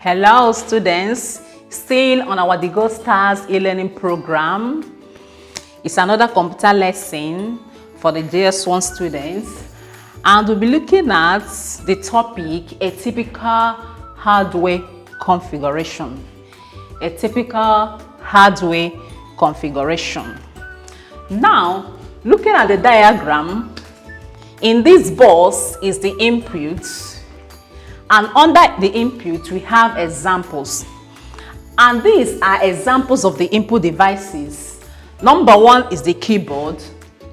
Hello students, staying on our The Gold Stars e-learning program. It's another computer lesson for the JS1 students, and we'll be looking at the topic, a typical hardware configuration. A typical hardware configuration. Now, looking at the diagram, in this box is the input, and under the input we have examples, and these are examples of the input devices. Number 1 is the keyboard,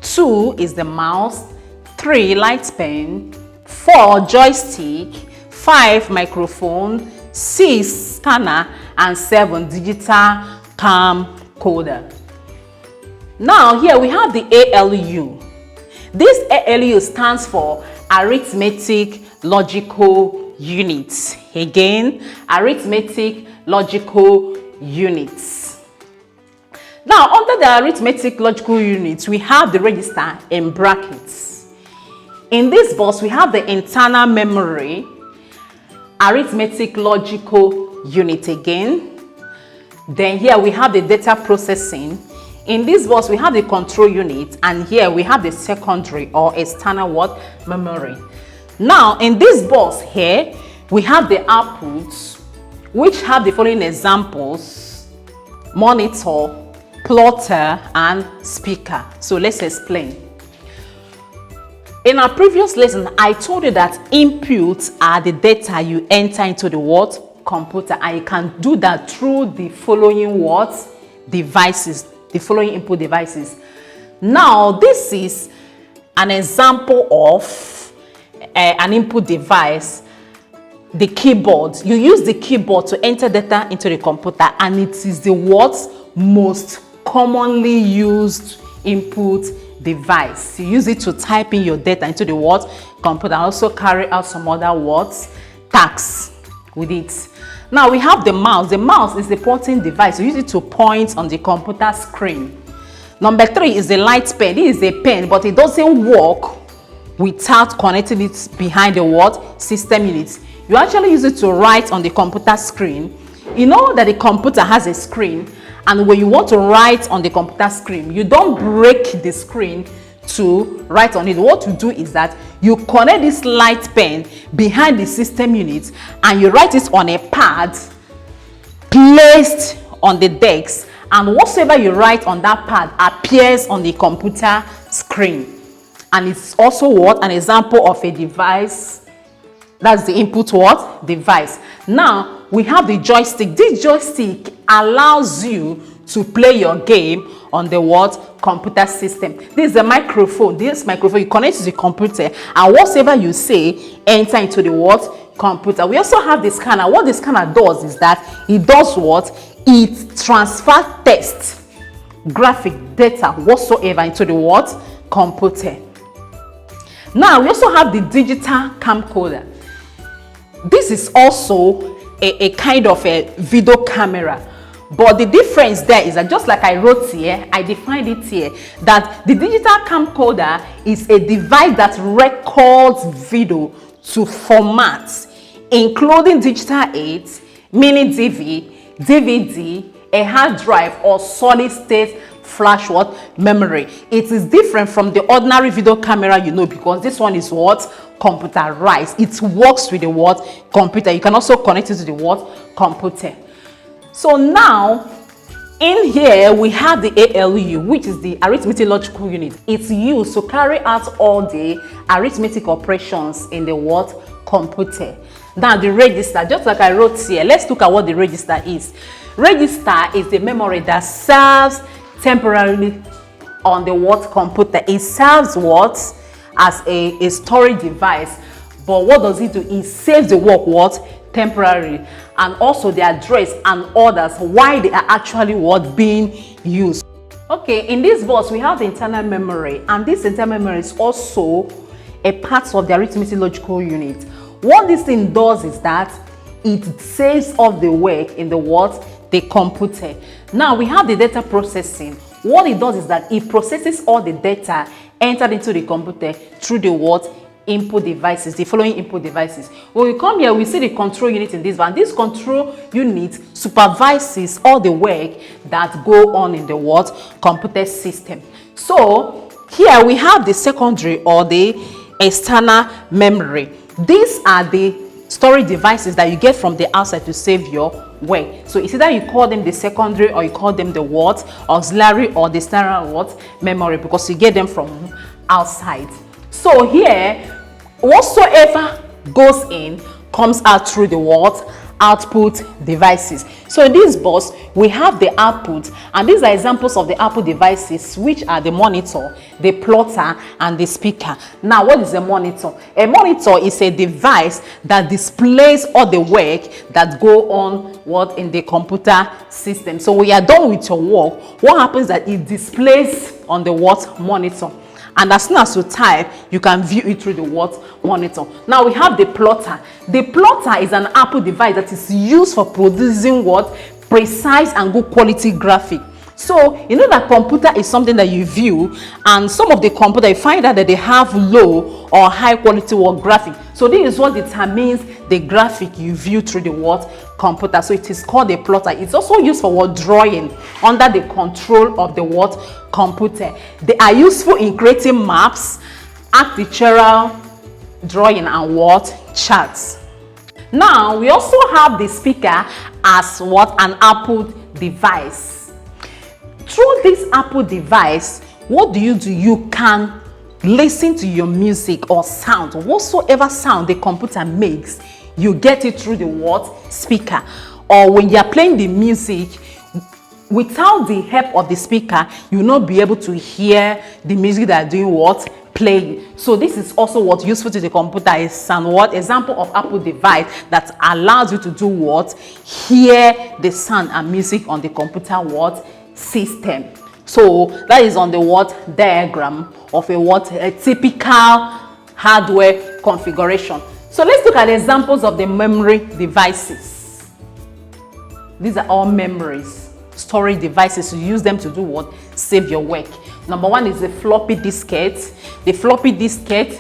2 is the mouse, 3 light pen, 4 joystick, 5 microphone, 6 scanner, and 7 digital camcorder. Now here we have the ALU. This ALU stands for arithmetic logical units. Again, arithmetic logical units. Now, under the arithmetic logical units, we have the register in brackets. In this box, we have the internal memory, arithmetic logical unit again. Then here we have the data processing. In this box, we have the control unit, and here we have the secondary or external memory. Now, in this box here, we have the outputs, which have the following examples: monitor, plotter, and speaker. So let's explain. In our previous lesson, I told you that inputs are the data you enter into the computer, and you can do that through the following devices, the following input devices. Now, this is an example of an input device, the keyboard. You use the keyboard to enter data into the computer, and it is the most commonly used input device. You use it to type in your data into the computer, and also carry out some other tasks with it. Now we have the mouse. The mouse is the pointing device. You use it to point on the computer screen. Number 3 is the light pen. This is a pen, but it doesn't work without connecting it behind the system unit. You actually use it to write on the computer screen. You know that the computer has a screen, and when you want to write on the computer screen, you don't break the screen to write on it. What you do is that you connect this light pen behind the system unit, and you write it on a pad placed on the desk, and whatsoever you write on that pad appears on the computer screen. And it's also an example of a device. That's the input device. Now we have the joystick. This joystick allows you to play your game on the computer system. This is a microphone. This microphone, you connect to the computer, and whatever you say enter into the computer. We also have the scanner. What the scanner does is that it does it transfers text, graphic, data, whatsoever into the computer. Now we also have the digital camcorder. This is also a kind of a video camera, but the difference there is that, just like I wrote here, I defined it here, that the digital camcorder is a device that records video to formats, including digital 8, mini DV, DVD, a hard drive, or solid state flash memory. It is different from the ordinary video camera, because this one is computerized. It works with the computer. You can also connect it to the computer. So now in here we have the ALU, which is the arithmetic logical unit. It's used to carry out all the arithmetic operations in the computer. Now the register, just like I wrote here, let's look at what the register is. Register is the memory that serves temporarily on the computer. It serves as a storage device, but what does it do? It saves the work temporarily, and also the address and orders why they are actually being used. Okay, in this box we have the internal memory, and this internal memory is also a part of the arithmetic logical unit. What this thing does is that it saves off the work in the computer. Now we have the data processing. What it does is that it processes all the data entered into the computer through the input devices, the following input devices. When we come here, we see the control unit in this one. This control unit supervises all the work that go on in the what? Computer system. So here we have the secondary or the external memory. These are the storage devices that you get from the outside to save your work. So it's either you call them the secondary or you call them the what? Auxiliary or the external what? Memory, because you get them from outside. So here, whatsoever goes in comes out through the what? Output devices. So in this box, we have the output, and these are examples of the output devices, which are the monitor, the plotter, and the speaker. Now, what is a monitor? A monitor is a device that displays all the work that go on what in the computer system. So when you are done with your work, what happens that it displays on the what? Monitor. And as soon as you type, you can view it through the what? Monitor. Now we have the plotter. The plotter is an output device that is used for producing what? Precise and good quality graphic. So you know that computer is something that you view, and some of the computer you find out that they have low or high quality work graphic. So this is what determines the graphic you view through the what? Computer. So it is called a plotter. It's also used for what? Drawing under the control of the what? Computer. They are useful in creating maps, architectural drawing, and what? Charts. Now we also have the speaker as what? An output device. Through this output device, what do? You can listen to your music or sound, whatsoever sound the computer makes, you get it through the what? Speaker. Or when you are playing the music, without the help of the speaker, you will not be able to hear the music that are doing what? Playing. So this is also what? Useful to the computer. Is an what? Example of output device that allows you to do what? Hear the sound and music on the computer what? System. So that is on the what? Diagram of a what? A typical hardware configuration. So let's look at examples of the memory devices. These are all memories, storage devices. You use them to do what? Save your work. Number one is the floppy diskette. The floppy diskette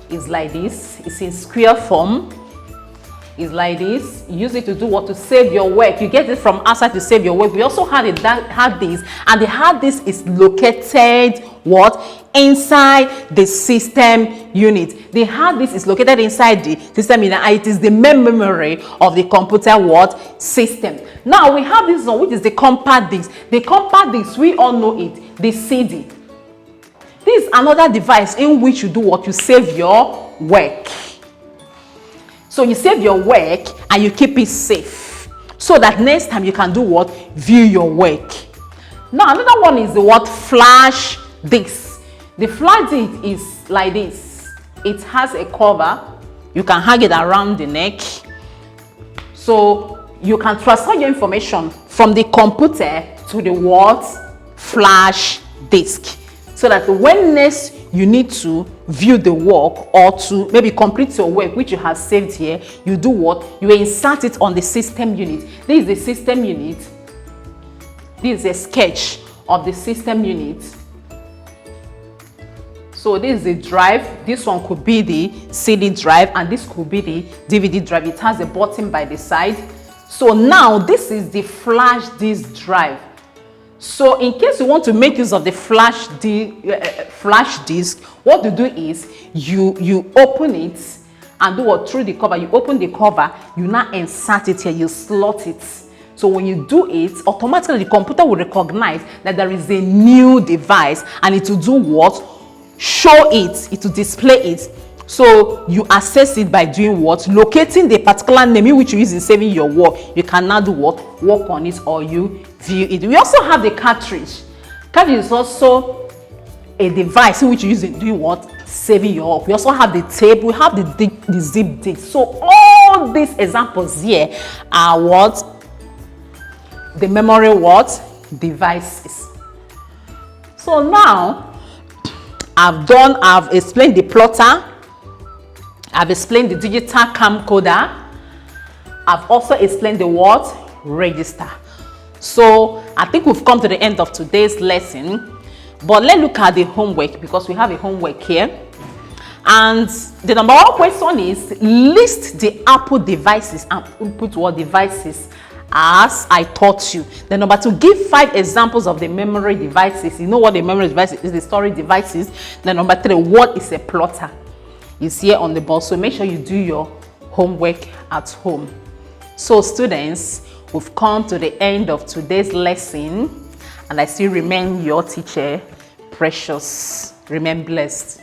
is like this. It's in square form. Is like this. You use it to do what? To save your work. You get it from outside to save your work. We also had a hard disk, and the hard disk is located what? Inside the system unit. The hard disk is located inside the system unit, and it is the main memory of the computer what? System. Now we have this one, which is the compact disk. The compact disk, we all know it, the CD. This is another device in which you do what? You save your work. So you save your work and you keep it safe, so that next time you can do what? View your work. Now another one is the what? Flash disk. The flash disk is like this. It has a cover. You can hang it around the neck. So you can transfer your information from the computer to the what? Flash disk. So that when next you need to view the work or to maybe complete your work which you have saved here, you do what? You insert it on the system unit. This is the system unit. This is a sketch of the system unit. So this is the drive. This one could be the CD drive, and this could be the DVD drive. It has a button by the side. So now this is the flash disk drive. So in case you want to make use of the flash disk, what you do is you open it and do what? Through the cover. You open the cover, you now insert it here, you slot it. So when you do it, automatically the computer will recognize that there is a new device, and it will do what? Show it, it will display it. So you access it by doing what? Locating the particular name in which you use in saving your work. You can now do what? Work on it, or you view it. We also have the cartridge. Cartridge is also a device in which you use in doing what? Saving your work. We also have the tape. We have the zip disk. So all these examples here are what? The memory what? Devices. So now I've explained the plotter. I've explained the digital camcorder. I've also explained the what? Register. So I think we've come to the end of today's lesson. But let's look at the homework, because we have a homework here. And the number one question is list the Apple devices and input what devices as I taught you. The number two, give 5 examples of the memory devices. You know what the memory device is, the storage devices. The number 3, what is a plotter? It's here on the board. So make sure you do your homework at home. So students, we've come to the end of today's lesson, and I still remain your teacher, Precious. Remain blessed.